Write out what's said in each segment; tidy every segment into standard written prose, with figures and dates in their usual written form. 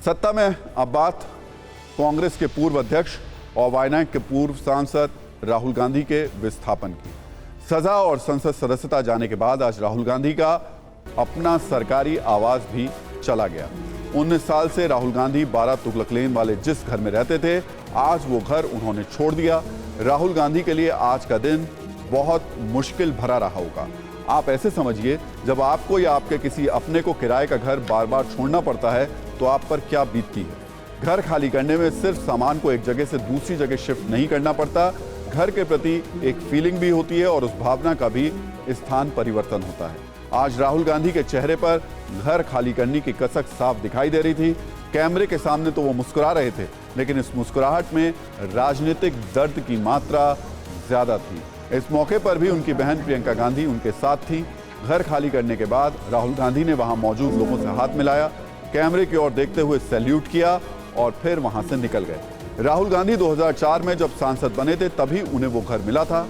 सत्ता में अब बात कांग्रेस के पूर्व अध्यक्ष और वायनाड के पूर्व सांसद राहुल गांधी के विस्थापन की। सजा और संसद सदस्यता जाने के बाद आज राहुल गांधी का अपना सरकारी आवास भी चला गया। 19 साल से राहुल गांधी 12 तुगलक लेन वाले जिस घर में रहते थे, आज वो घर उन्होंने छोड़ दिया। राहुल गांधी के लिए आज का दिन बहुत मुश्किल भरा रहा होगा। आप ऐसे समझिए, जब आपको या आपके किसी अपने को किराए का घर बार बार छोड़ना पड़ता है तो आप पर क्या बीतती है। घर खाली करने में सिर्फ सामान को एक जगह से दूसरी जगह शिफ्ट नहीं करना पड़ता, घर के प्रति एक फीलिंग भी होती है और उस भावना का भी स्थान परिवर्तन होता है। आज राहुल गांधी के चेहरे पर घर खाली करने की कसक साफ दिखाई दे रही थी। कैमरे के सामने तो वो मुस्कुरा रहे थे, लेकिन इस मुस्कुराहट में राजनीतिक दर्द की मात्रा ज्यादा थी। इस मौके पर भी उनकी बहन प्रियंका गांधी उनके साथ थी। घर खाली करने के बाद राहुल गांधी ने वहां मौजूद लोगों से हाथ मिलाया, कैमरे की ओर देखते हुए सैल्यूट किया और फिर वहां से निकल गए। राहुल गांधी 2004 में जब सांसद बने थे तभी उन्हें वो घर मिला था।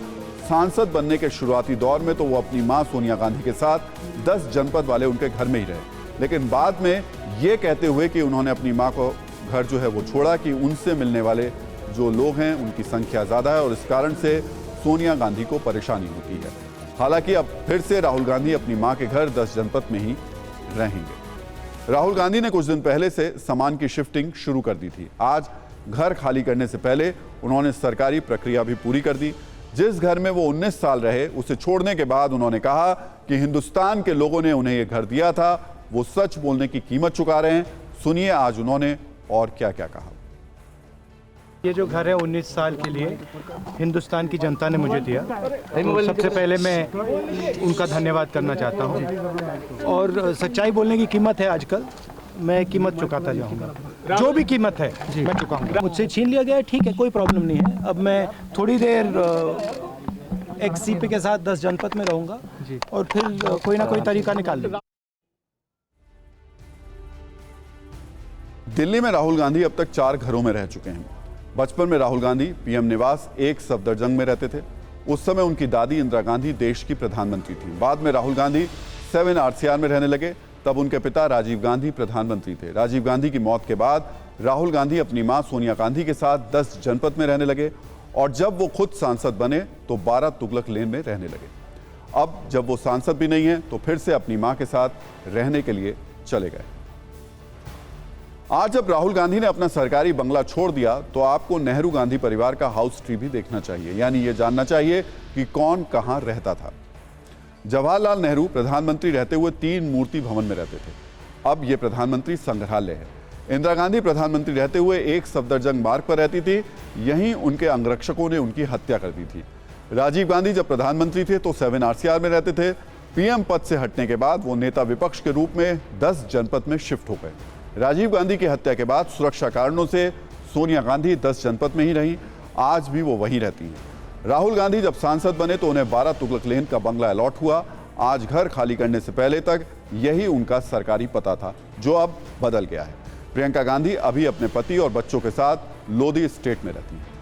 सांसद बनने के शुरुआती दौर में तो वो अपनी मां सोनिया गांधी के साथ 10 जनपद वाले उनके घर में ही रहे, लेकिन बाद में ये कहते हुए कि उन्होंने अपनी मां को घर जो है वो छोड़ा कि उनसे मिलने वाले जो लोग हैं उनकी संख्या ज्यादा है और इस कारण से सोनिया गांधी को परेशानी होती है। हालांकि अब फिर से राहुल गांधी अपनी मां के घर 10 जनपद में ही रहेंगे। राहुल गांधी ने कुछ दिन पहले से सामान की शिफ्टिंग शुरू कर दी थी। आज घर खाली करने से पहले उन्होंने सरकारी प्रक्रिया भी पूरी कर दी। जिस घर में वो 19 साल रहे, उसे छोड़ने के बाद उन्होंने कहा कि हिंदुस्तान के लोगों ने उन्हें यह घर दिया था, वो सच बोलने की कीमत चुका रहे हैं। सुनिए आज उन्होंने और क्या क्या कहा। ये जो घर है 19 साल के लिए हिंदुस्तान की जनता ने मुझे दिया, तो सबसे पहले मैं उनका धन्यवाद करना चाहता हूँ। और सच्चाई बोलने की कीमत है, आजकल मैं कीमत चुकाता जाऊँगा, जो भी कीमत है मैं चुकाऊँगा। मुझसे छीन लिया गया है, ठीक है, कोई प्रॉब्लम नहीं है। अब मैं थोड़ी देर एक सीपी के साथ 10 जनपद में रहूँगा और फिर कोई ना कोई तरीका निकाल लूँगा। दिल्ली में राहुल गांधी अब तक 4 घरों में रह चुके हैं। बचपन में राहुल गांधी पीएम निवास 1 सफदरजंग में रहते थे। उस समय उनकी दादी इंदिरा गांधी देश की प्रधानमंत्री थी। बाद में राहुल गांधी 7 RCR में रहने लगे, तब उनके पिता राजीव गांधी प्रधानमंत्री थे। राजीव गांधी की मौत के बाद राहुल गांधी अपनी मां सोनिया गांधी के साथ 10 जनपद में रहने लगे और जब वो खुद सांसद बने तो 12 तुगलक लेन में रहने लगे। अब जब वो सांसद भी नहीं है तो फिर से अपनी मां के साथ रहने के लिए चले गए। आज जब राहुल गांधी ने अपना सरकारी बंगला छोड़ दिया तो आपको नेहरू गांधी परिवार का हाउस ट्री भी देखना चाहिए, यानी ये जानना चाहिए कि कौन कहां रहता था। जवाहरलाल नेहरू प्रधानमंत्री रहते हुए 3 मूर्ति भवन में रहते थे, अब ये प्रधानमंत्री संग्रहालय है। इंदिरा गांधी प्रधानमंत्री रहते हुए 1 सफदरजंग मार्ग पर रहती थी, यहीं उनके अंगरक्षकों ने उनकी हत्या कर दी थी। राजीव गांधी जब प्रधानमंत्री थे तो 7 RCR में रहते थे। पीएम पद से हटने के बाद वो नेता विपक्ष के रूप में 10 जनपद में शिफ्ट हो गए। राजीव गांधी की हत्या के बाद सुरक्षा कारणों से सोनिया गांधी 10 जनपद में ही रही, आज भी वो वहीं रहती हैं। राहुल गांधी जब सांसद बने तो उन्हें 12 तुगलक लेन का बंगला अलॉट हुआ। आज घर खाली करने से पहले तक यही उनका सरकारी पता था, जो अब बदल गया है। प्रियंका गांधी अभी अपने पति और बच्चों के साथ लोधी एस्टेट में रहती हैं।